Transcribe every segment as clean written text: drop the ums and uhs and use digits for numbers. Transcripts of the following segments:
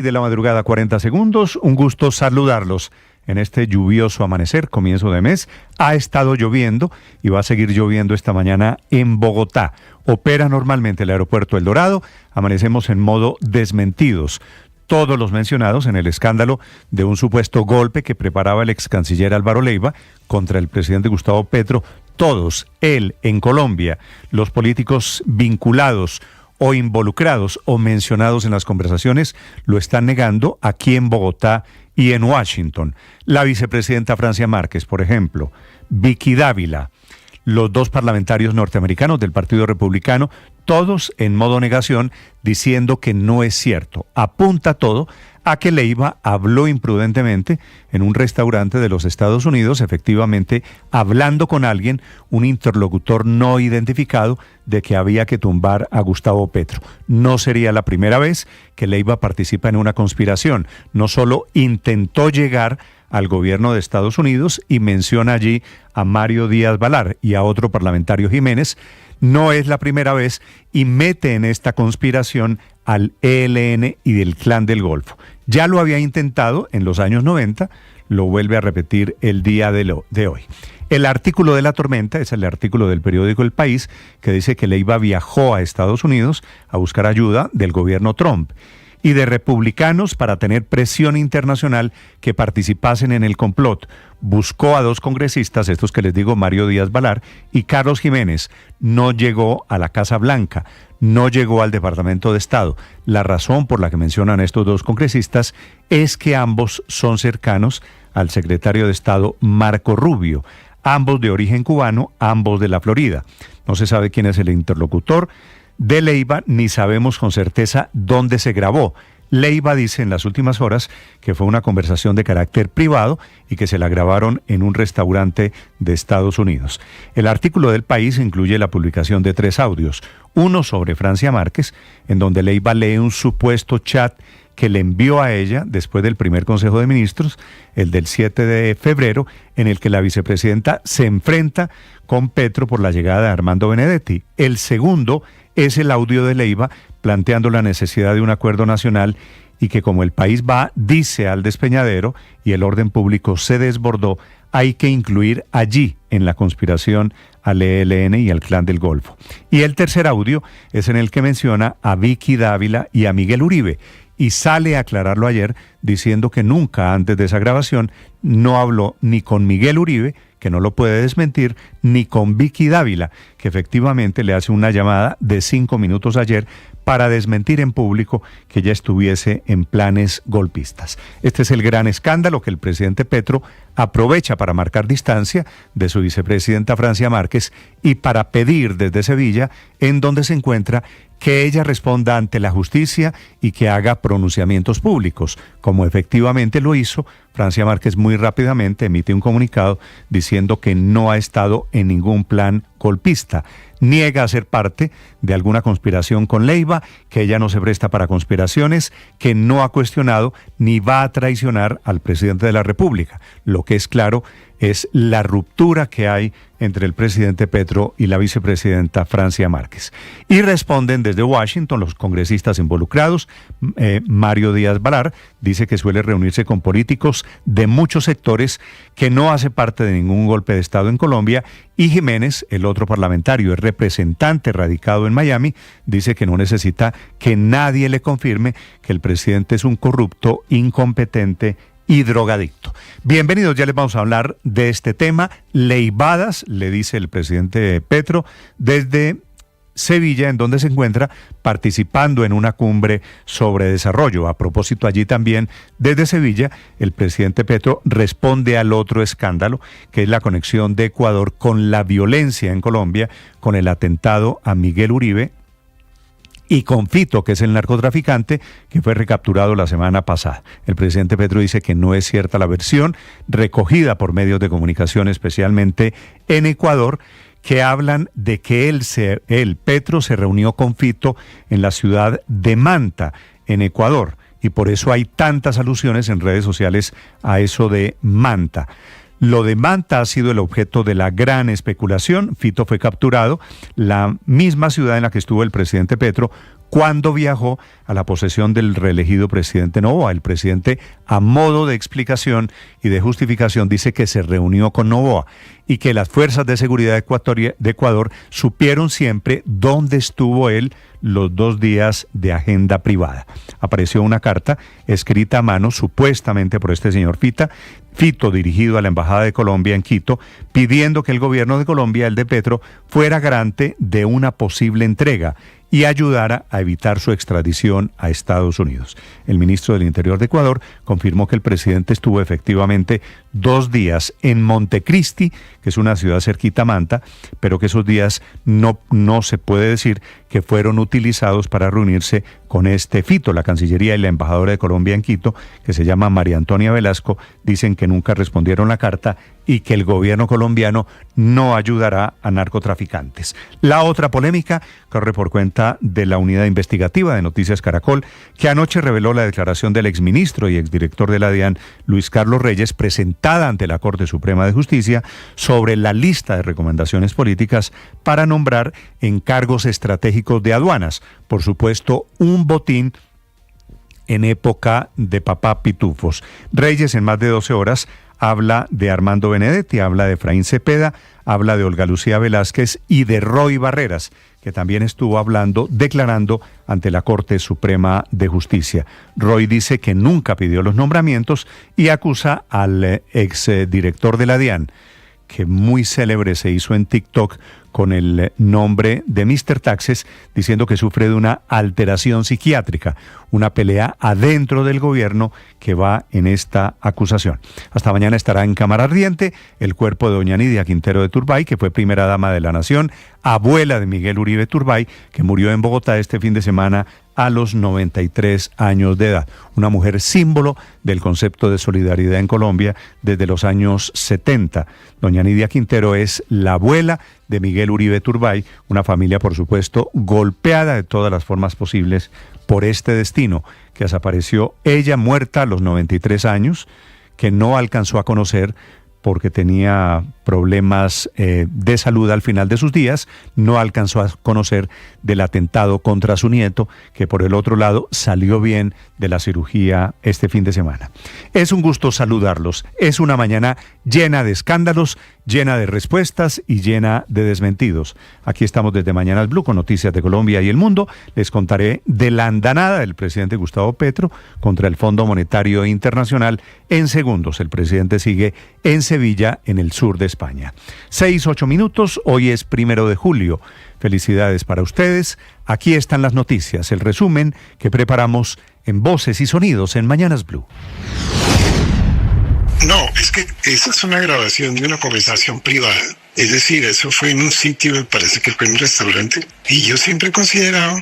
De la madrugada, 40 segundos. Un gusto saludarlos en este lluvioso amanecer, comienzo de mes. Ha estado lloviendo y va a seguir lloviendo esta mañana en Bogotá. Opera normalmente el aeropuerto El Dorado. Amanecemos en modo desmentidos. Todos los mencionados en el escándalo de un supuesto golpe que preparaba el ex canciller Álvaro Leiva contra el presidente Gustavo Petro. Todos, él en Colombia, los políticos vinculados o involucrados o mencionados en las conversaciones, lo están negando aquí en Bogotá y en Washington. La vicepresidenta Francia Márquez, por ejemplo, Vicky Dávila, los dos parlamentarios norteamericanos del Partido Republicano, todos en modo negación, diciendo que no es cierto. Apunta todo a que Leiva habló imprudentemente en un restaurante de los Estados Unidos, efectivamente hablando con alguien, un interlocutor no identificado, de que había que tumbar a Gustavo Petro. No sería la primera vez que Leiva participa en una conspiración. No solo intentó llegar al gobierno de Estados Unidos y menciona allí a Mario Díaz Balar y a otro parlamentario Jiménez, no es la primera vez y mete en esta conspiración al ELN y del Clan del Golfo. Ya lo había intentado en los años 90, lo vuelve a repetir el día de hoy. El artículo de la tormenta es el artículo del periódico El País que dice que Leiva viajó a Estados Unidos a buscar ayuda del gobierno Trump y de republicanos para tener presión internacional que participasen en el complot. Buscó a dos congresistas, estos que les digo, Mario Díaz Balar y Carlos Jiménez. No llegó a la Casa Blanca, no llegó al Departamento de Estado. La razón por la que mencionan estos dos congresistas es que ambos son cercanos al secretario de Estado Marco Rubio, ambos de origen cubano, ambos de la Florida. No se sabe quién es el interlocutor de Leiva, ni sabemos con certeza dónde se grabó. Leiva dice en las últimas horas que fue una conversación de carácter privado y que se la grabaron en un restaurante de Estados Unidos. El artículo del País incluye la publicación de 3 audios. Uno sobre Francia Márquez, en donde Leiva lee un supuesto chat que le envió a ella después del primer Consejo de Ministros, el del 7 de febrero, en el que la vicepresidenta se enfrenta con Petro por la llegada de Armando Benedetti. El segundo es el audio de Leiva planteando la necesidad de un acuerdo nacional y que como el país va, dice al despeñadero y el orden público se desbordó, hay que incluir allí en la conspiración al ELN y al Clan del Golfo. Y el tercer audio es en el que menciona a Vicky Dávila y a Miguel Uribe, y sale a aclararlo ayer diciendo que nunca antes de esa grabación no habló ni con Miguel Uribe, que no lo puede desmentir, ni con Vicky Dávila, que efectivamente le hace una llamada de 5 minutos ayer para desmentir en público que ya estuviese en planes golpistas. Este es el gran escándalo que el presidente Petro aprovecha para marcar distancia de su vicepresidenta Francia Márquez y para pedir desde Sevilla, en donde se encuentra, que ella responda ante la justicia y que haga pronunciamientos públicos, como efectivamente lo hizo. Francia Márquez muy rápidamente emite un comunicado diciendo que no ha estado en ningún plan golpista. Niega ser parte de alguna conspiración con Leiva, que ella no se presta para conspiraciones, que no ha cuestionado ni va a traicionar al presidente de la República. Lo que es claro es la ruptura que hay entre el presidente Petro y la vicepresidenta Francia Márquez. Y responden desde Washington los congresistas involucrados. Mario Díaz Balar dice que suele reunirse con políticos de muchos sectores, que no hace parte de ningún golpe de Estado en Colombia, y Jiménez, el otro parlamentario, es representante radicado en Miami, dice que no necesita que nadie le confirme que el presidente es un corrupto, incompetente y drogadicto. Bienvenidos, ya les vamos a hablar de este tema. Leivadas, le dice el presidente Petro, desde Sevilla, en donde se encuentra participando en una cumbre sobre desarrollo. A propósito, allí también, desde Sevilla, el presidente Petro responde al otro escándalo, que es la conexión de Ecuador con la violencia en Colombia, con el atentado a Miguel Uribe, y con Fito, que es el narcotraficante que fue recapturado la semana pasada. El presidente Petro dice que no es cierta la versión recogida por medios de comunicación, especialmente en Ecuador, que hablan de que Petro, se reunió con Fito en la ciudad de Manta, en Ecuador, y por eso hay tantas alusiones en redes sociales a eso de Manta. Lo de Manta ha sido el objeto de la gran especulación. Fito fue capturado, la misma ciudad en la que estuvo el presidente Petro, cuando viajó a la posesión del reelegido presidente Noboa. El presidente, a modo de explicación y de justificación, dice que se reunió con Noboa y que las fuerzas de seguridad de Ecuador supieron siempre dónde estuvo él los 2 días de agenda privada. Apareció una carta escrita a mano, supuestamente por este señor Fito, dirigido a la Embajada de Colombia en Quito, pidiendo que el gobierno de Colombia, el de Petro, fuera garante de una posible entrega y ayudara a evitar su extradición a Estados Unidos. El ministro del Interior de Ecuador confirmó que el presidente estuvo efectivamente 2 días en Montecristi, que es una ciudad cerquita a Manta, pero que esos días no se puede decir que fueron utilizados para reunirse con este Fito. La Cancillería y la embajadora de Colombia en Quito, que se llama María Antonia Velasco, dicen que nunca respondieron la carta y que el gobierno colombiano no ayudará a narcotraficantes. La otra polémica corre por cuenta de la unidad investigativa de Noticias Caracol, que anoche reveló la declaración del exministro y exdirector de la DIAN, Luis Carlos Reyes, presentada ante la Corte Suprema de Justicia sobre la lista de recomendaciones políticas para nombrar en cargos estratégicos de aduanas. Por supuesto, un botín en época de papá Pitufos. Reyes, en más de 12 horas, habla de Armando Benedetti, habla de Efraín Cepeda, habla de Olga Lucía Velázquez y de Roy Barreras, que también estuvo declarando ante la Corte Suprema de Justicia. Roy dice que nunca pidió los nombramientos y acusa al exdirector de la DIAN, que muy célebre se hizo en TikTok con el nombre de Mr. Taxes, diciendo que sufre de una alteración psiquiátrica, una pelea adentro del gobierno que va en esta acusación. Hasta mañana estará en cámara ardiente el cuerpo de doña Nidia Quintero de Turbay, que fue primera dama de la Nación, abuela de Miguel Uribe Turbay, que murió en Bogotá este fin de semana a los 93 años de edad. Una mujer símbolo del concepto de solidaridad en Colombia desde los años 70. Doña Nidia Quintero es la abuela de Miguel Uribe Turbay, una familia, por supuesto, golpeada de todas las formas posibles por este destino, que desapareció ella muerta a los 93 años, que no alcanzó a conocer porque tenía problemas de salud al final de sus días, no alcanzó a conocer del atentado contra su nieto, que por el otro lado salió bien de la cirugía este fin de semana. Es un gusto saludarlos. Es una mañana llena de escándalos, llena de respuestas y llena de desmentidos. Aquí estamos desde Mañanas Blue con noticias de Colombia y el mundo. Les contaré de la andanada del presidente Gustavo Petro contra el Fondo Monetario Internacional. En segundos, el presidente sigue en Sevilla, en el sur de España. 6:08 minutos, hoy es 1 de julio. Felicidades para ustedes. Aquí están las noticias, el resumen que preparamos en Voces y Sonidos en Mañanas Blue. No, es que esa es una grabación de una conversación privada. Es decir, eso fue en un sitio, me parece que fue en un restaurante. Y yo siempre he considerado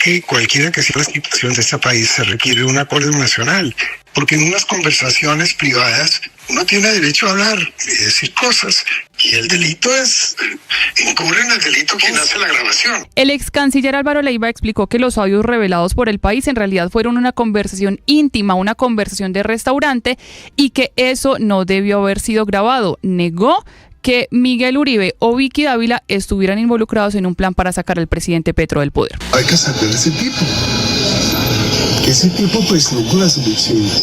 que cualquiera que sea la situación de este país se requiere un acuerdo nacional. Porque en unas conversaciones privadas uno tiene derecho a hablar y decir cosas. Y el delito incurre en el delito quien hace la grabación. El ex canciller Álvaro Leiva explicó que los audios revelados por El País en realidad fueron una conversación íntima, una conversación de restaurante y que eso no debió haber sido grabado. Negó que Miguel Uribe o Vicky Dávila estuvieran involucrados en un plan para sacar al presidente Petro del poder. Hay que sacar a ese tipo. Ese tipo pues no con las elecciones.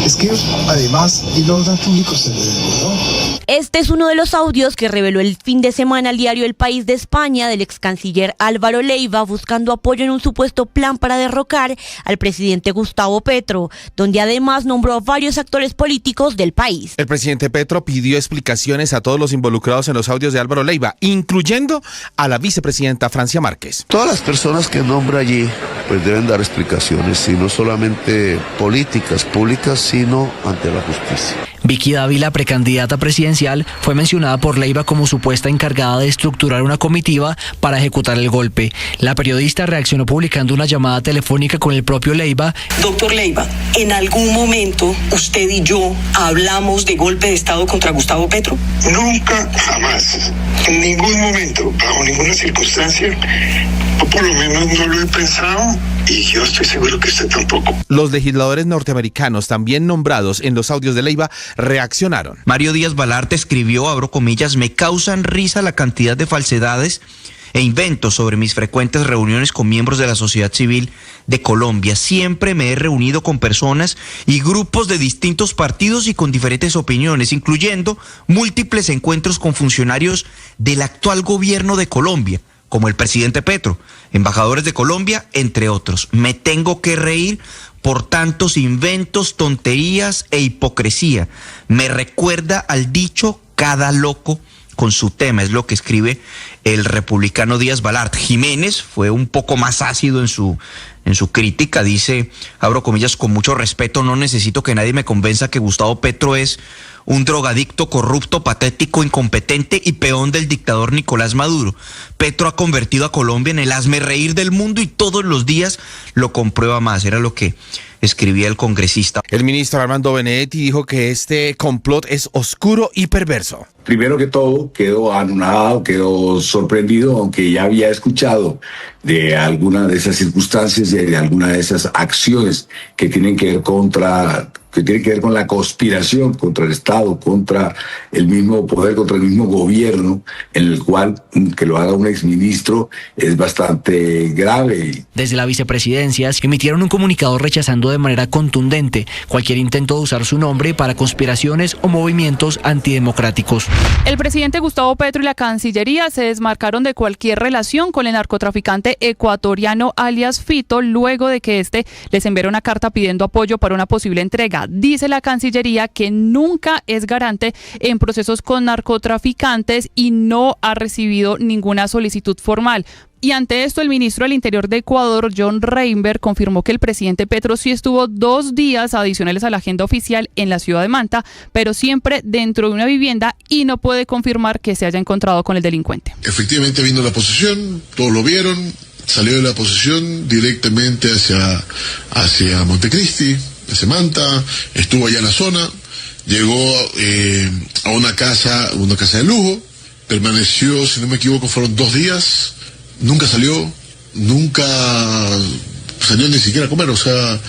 Es que además y los datos públicos se le ¿no? Este es uno de los audios que reveló el fin de semana el diario El País de España del ex canciller Álvaro Leiva buscando apoyo en un supuesto plan para derrocar al presidente Gustavo Petro, donde además nombró a varios actores políticos del país. El presidente Petro pidió explicaciones a todos los involucrados en los audios de Álvaro Leiva, incluyendo a la vicepresidenta Francia Márquez. Todas las personas que nombra allí pues deben dar explicaciones, y no solamente políticas, públicas, sino ante la justicia. Vicky Dávila, precandidata presidencial, fue mencionada por Leiva como supuesta encargada de estructurar una comitiva para ejecutar el golpe. La periodista reaccionó publicando una llamada telefónica con el propio Leiva. Doctor Leiva, ¿en algún momento usted y yo hablamos de golpe de Estado contra Gustavo Petro? Nunca, jamás, en ningún momento, bajo ninguna circunstancia, o por lo menos no lo he pensado, y yo estoy seguro que usted tampoco. Los legisladores norteamericanos, también nombrados en los audios de Leiva, reaccionaron. Mario Díaz Balart escribió, abro comillas, me causan risa la cantidad de falsedades e inventos sobre mis frecuentes reuniones con miembros de la sociedad civil de Colombia. Siempre me he reunido con personas y grupos de distintos partidos y con diferentes opiniones, incluyendo múltiples encuentros con funcionarios del actual gobierno de Colombia, como el presidente Petro, embajadores de Colombia, entre otros. Me tengo que reír por tantos inventos, tonterías e hipocresía. Me recuerda al dicho cada loco con su tema, es lo que escribe el republicano Díaz Balart. Jiménez fue un poco más ácido en su crítica, dice, abro comillas, con mucho respeto, no necesito que nadie me convenza que Gustavo Petro es un drogadicto, corrupto, patético, incompetente y peón del dictador Nicolás Maduro. Petro ha convertido a Colombia en el hazmerreír del mundo y todos los días lo comprueba más. Era lo que escribía el congresista. El ministro Armando Benedetti dijo que este complot es oscuro y perverso. Primero que todo, quedó anonadado, quedó sorprendido, aunque ya había escuchado de alguna de esas circunstancias y de alguna de esas acciones que tienen que ver con la conspiración contra el Estado, contra el mismo poder, contra el mismo gobierno, en el cual que lo haga un exministro es bastante grave. Desde la vicepresidencia emitieron un comunicado rechazando de manera contundente cualquier intento de usar su nombre para conspiraciones o movimientos antidemocráticos. El presidente Gustavo Petro y la Cancillería se desmarcaron de cualquier relación con el narcotraficante ecuatoriano alias Fito, luego de que este les enviara una carta pidiendo apoyo para una posible entrega. Dice la Cancillería que nunca es garante en procesos con narcotraficantes y no ha recibido ninguna solicitud formal. Y ante esto, el ministro del Interior de Ecuador, John Reinberg, confirmó que el presidente Petro sí estuvo 2 días adicionales a la agenda oficial en la ciudad de Manta, pero siempre dentro de una vivienda, y no puede confirmar que se haya encontrado con el delincuente. Efectivamente vino a la posesión, todos lo vieron, salió de la posesión directamente hacia Montecristi, hacia Manta, estuvo allá en la zona, llegó a una casa de lujo, permaneció, si no me equivoco, fueron 2 días. Nunca salió ni siquiera a comer, o sea,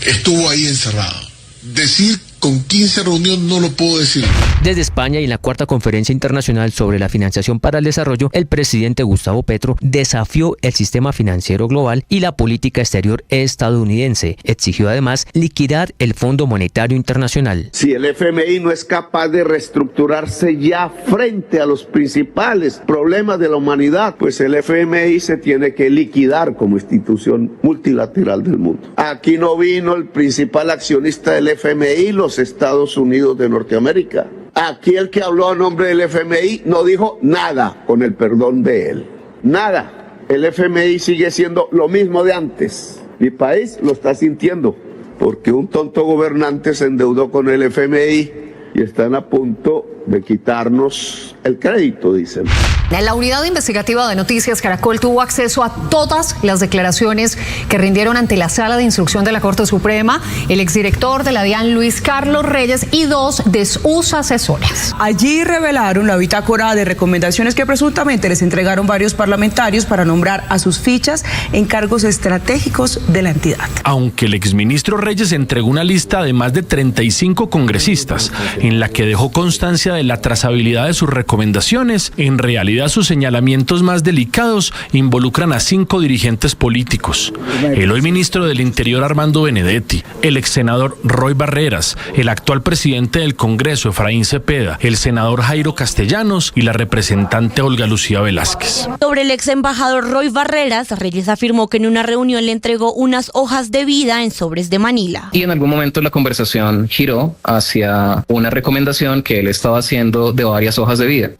estuvo ahí encerrado. Decir con quién se reunió no lo puedo decir. Desde España y en la 4ª Conferencia Internacional sobre la Financiación para el Desarrollo, el presidente Gustavo Petro desafió el sistema financiero global y la política exterior estadounidense. Exigió además liquidar el Fondo Monetario Internacional. Si el FMI no es capaz de reestructurarse ya frente a los principales problemas de la humanidad, pues el FMI se tiene que liquidar como institución multilateral del mundo. Aquí no vino el principal accionista del FMI, los Estados Unidos de Norteamérica. Aquí el que habló a nombre del FMI no dijo nada, con el perdón de él. Nada. El FMI sigue siendo lo mismo de antes. Mi país lo está sintiendo, porque un tonto gobernante se endeudó con el FMI y están a punto de quitarnos el crédito, dicen. La unidad investigativa de Noticias Caracol tuvo acceso a todas las declaraciones que rindieron ante la Sala de Instrucción de la Corte Suprema el exdirector de la DIAN, Luis Carlos Reyes, y 2 de sus asesores. Allí revelaron la bitácora de recomendaciones que presuntamente les entregaron varios parlamentarios para nombrar a sus fichas en cargos estratégicos de la entidad. Aunque el exministro Reyes entregó una lista de más de 35 congresistas en la que dejó constancia de la trazabilidad de sus recomendaciones, en realidad sus señalamientos más delicados involucran a 5 dirigentes políticos. El hoy ministro del Interior Armando Benedetti, el ex senador Roy Barreras, el actual presidente del Congreso Efraín Cepeda, el senador Jairo Castellanos y la representante Olga Lucía Velázquez. Sobre el ex embajador Roy Barreras, Reyes afirmó que en una reunión le entregó unas hojas de vida en sobres de Manila. Y en algún momento la conversación giró hacia una recomendación que él estaba haciendo de varias hojas de vida.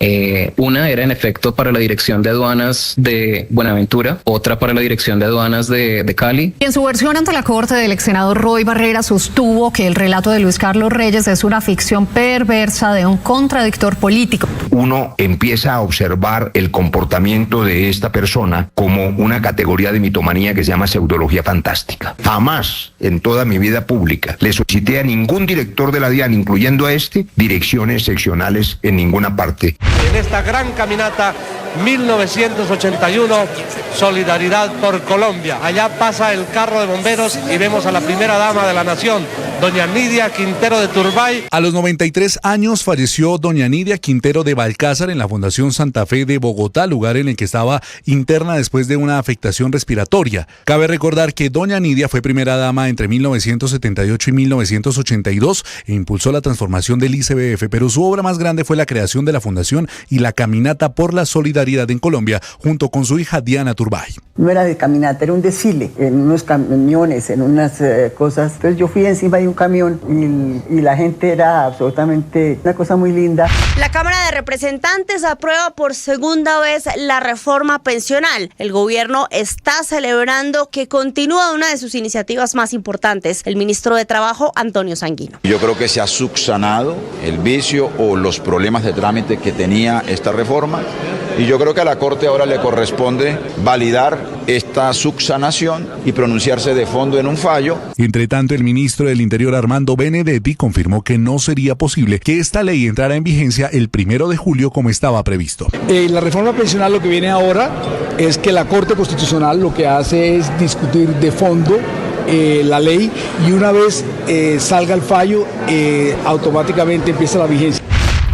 Una era en efecto para la Dirección de Aduanas de Buenaventura, otra para la Dirección de Aduanas de Cali. En su versión ante la Corte, del ex senador Roy Barreras sostuvo que el relato de Luis Carlos Reyes es una ficción perversa de un contradictor político. Uno empieza a observar el comportamiento de esta persona como una categoría de mitomanía que se llama pseudología fantástica. Jamás en toda mi vida pública le solicité a ningún director de la DIAN, incluyendo a direcciones seccionales en ninguna parte. En esta gran caminata 1981, Solidaridad por Colombia. Allá pasa el carro de bomberos y vemos a la primera dama de la nación, doña Nidia Quintero de Turbay. A los 93 años falleció doña Nidia Quintero de Balcázar en la Fundación Santa Fe de Bogotá, lugar en el que estaba interna después de una afectación respiratoria. Cabe recordar que doña Nidia fue primera dama entre 1978 y 1982 e impulsó la transformación del ICBF, pero su obra más grande fue la creación de la Fundación y la Caminata por la Solidaridad en Colombia, junto con su hija Diana Turbay. No era de caminata, era un desfile, en unos camiones, en unas cosas. Entonces yo fui encima de un camión y la gente era absolutamente una cosa muy linda. La Cámara de Representantes aprueba por segunda vez la reforma pensional. El gobierno está celebrando que continúa una de sus iniciativas más importantes. El ministro de Trabajo, Antonio Sanguino. Yo creo que se ha subsanado el vicio o los problemas de trámite que tenía esta reforma y yo creo que a la Corte ahora le corresponde validar esta subsanación y pronunciarse de fondo en un fallo. Entre tanto, el ministro del Interior, Armando Benedetti, confirmó que no sería posible que esta ley entrara en vigencia el 1 de julio como estaba previsto. La reforma pensional, lo que viene ahora es que la Corte Constitucional lo que hace es discutir de fondo la ley y una vez salga el fallo, automáticamente empieza la vigencia.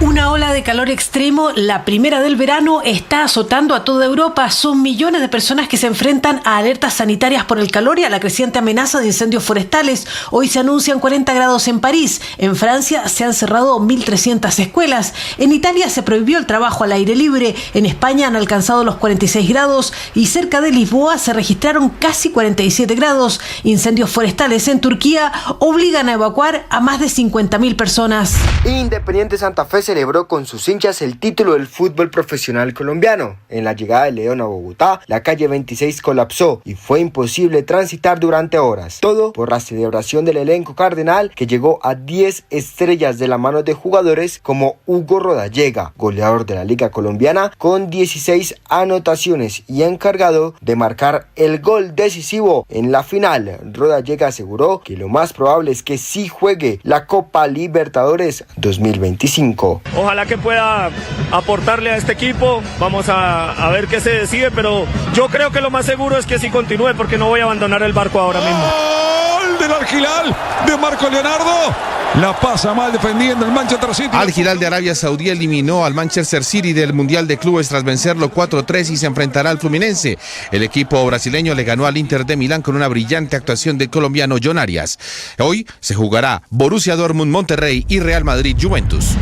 Una ola de calor extremo, la primera del verano, está azotando a toda Europa. Son millones de personas que se enfrentan a alertas sanitarias por el calor y a la creciente amenaza de incendios forestales. Hoy se anuncian 40 grados en París. En Francia se han cerrado 1.300 escuelas. En Italia se prohibió el trabajo al aire libre. En España han alcanzado los 46 grados y cerca de Lisboa se registraron casi 47 grados. Incendios forestales en Turquía obligan a evacuar a más de 50.000 personas. Independiente Santa Fe celebró con sus hinchas el título del fútbol profesional colombiano. En la llegada de León a Bogotá, la calle 26 colapsó y fue imposible transitar durante horas. Todo por la celebración del elenco cardenal, que llegó a 10 estrellas de la mano de jugadores como Hugo Rodallega, goleador de la Liga Colombiana con 16 anotaciones y encargado de marcar el gol decisivo en la final. Rodallega aseguró que lo más probable es que sí juegue la Copa Libertadores 2025. Ojalá que pueda aportarle a este equipo, vamos a ver qué se decide, pero yo creo que lo más seguro es que sí continúe, porque no voy a abandonar el barco ahora mismo. ¡Gol del Al Hilal de Marco Leonardo! La pasa mal defendiendo el Manchester City. Al Hilal de Arabia Saudí eliminó al Manchester City del Mundial de Clubes tras vencerlo 4-3 y se enfrentará al Fluminense. El equipo brasileño le ganó al Inter de Milán con una brillante actuación del colombiano John Arias. Hoy se jugará Borussia Dortmund Monterrey y Real Madrid Juventus.